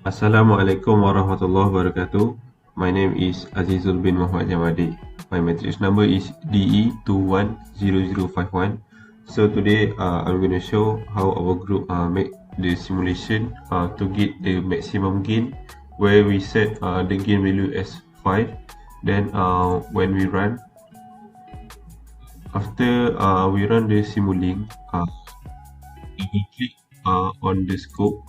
Assalamualaikum warahmatullahi wabarakatuh. My name is Azizul bin Mohd Jamadir. My matrix number is BE20801 LAB. So today I'm going to show how our group make the simulation to get the maximum gain, where we set the gain value as 5. Then when we run, after we run the SIMULINK, double click on the scope,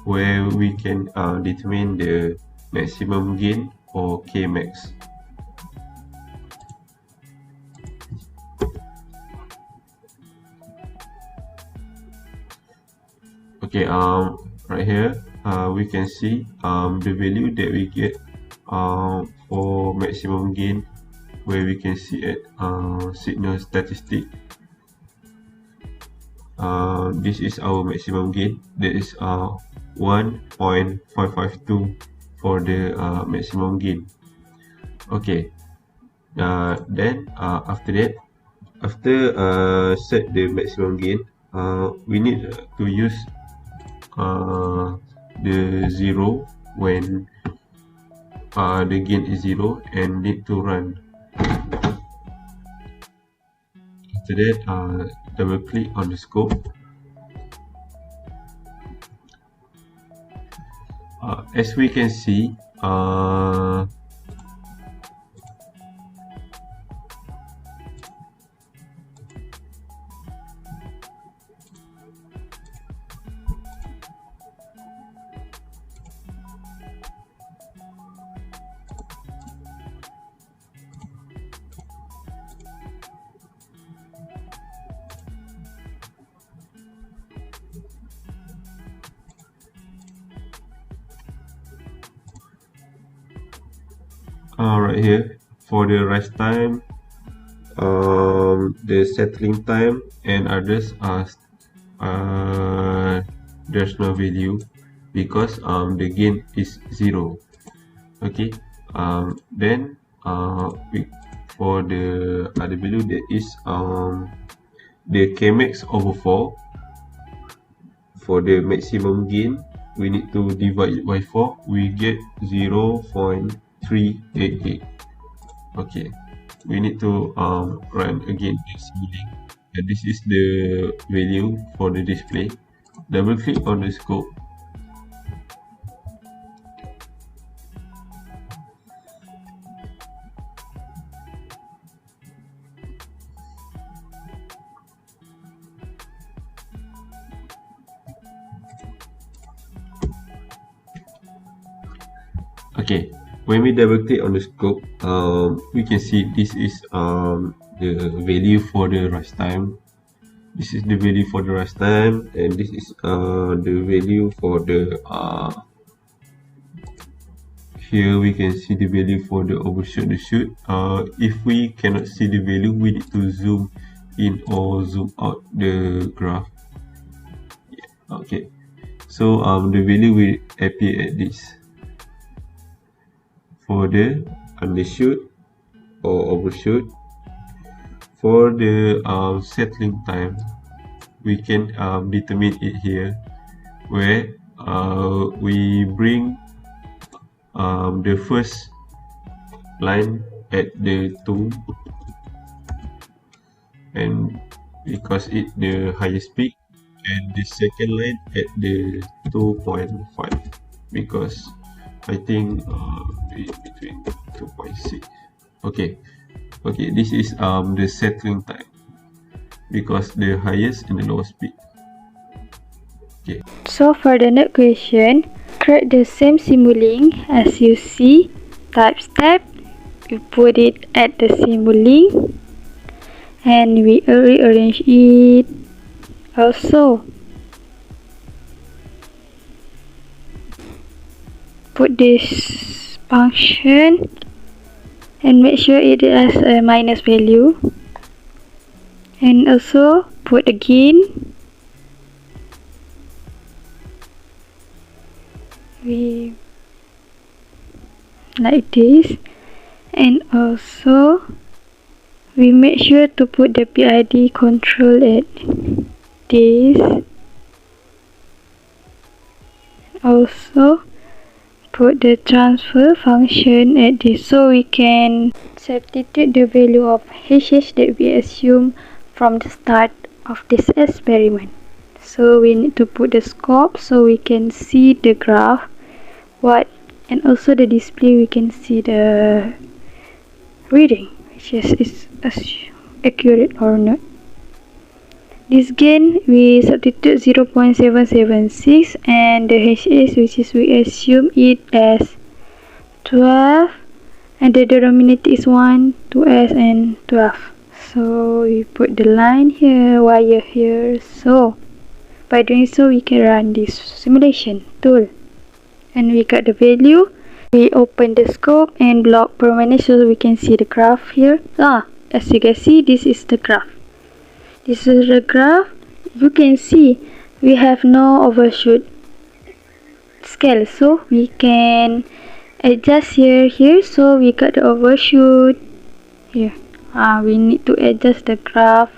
where we can determine the maximum gain or Kmax. Okay, right here we can see the value that we get for maximum gain, where we can see at signal statistic. This is our maximum gain. That is 1.552 for the maximum gain. Okay, then after that, after set the maximum gain, we need to use the 0 when the gain is 0 and need to run. After that, double click on the scope. As we can see, right here for the rise time, the settling time and others are there's no value because the gain is 0. Okay, then for the other value, that is the Kmax over 4. For the maximum gain, we need to divide it by 4. We get 0.388. Okay, we need to run again the SIMULINK, and this is the value for the display. Double click on the scope. Okay, when we double click on the scope, we can see this is the value for the rise time. This is the value for the rise time, and this is the value for the here we can see the value for the overshoot the shoot. If we cannot see the value, we need to zoom in or zoom out the graph. Okay, so the value will appear at this. For the undershoot or overshoot, for the settling time, we can determine it here, where we bring the first line at the 2, and because it the highest peak, and the second line at the 2.5, because I think between 2.6. Okay, this is the settling time, because the highest and the lowest peak. Okay, so for the next question, create the same SIMULINK as you see. Type step, we put it at the SIMULINK and we rearrange it also. Put this function and make sure it has a minus value, and also put again we like this, and also we make sure to put the PID control at this, also put the transfer function at this, so we can substitute the value of HH that we assume from the start of this experiment. So we need to put the scope so we can see the graph, and also the display we can see the reading, which is accurate or not. This gain we substitute 0.776 and the HS, which is we assume it as 12, and the denominator is 1, 2s and 12. So we put the line here, wire here. So by doing so we can run this simulation tool and we got the value. We open the scope and block permanent so we can see the graph here. As you can see, this is the graph. This is the graph. You can see we have no overshoot scale, so we can adjust here. So we got the overshoot here. We need to adjust the graph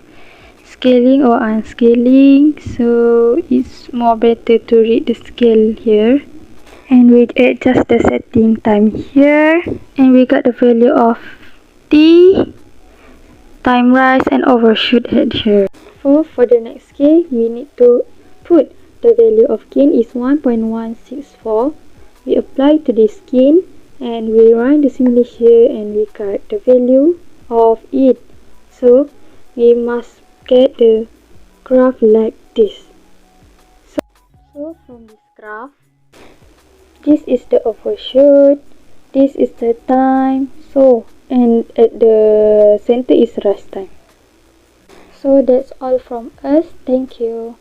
scaling or unscaling, so it's more better to read the scale here. And we adjust the setting time here, and we got the value of T, time rise and overshoot at here. For the next scale, we need to put the value of gain is 1.164. We apply to this gain and we run the simulation and we got the value of it. So we must get the graph like this. So from this graph, this is the overshoot, this is the time, and at the center is rest time. So that's all from us. Thank you.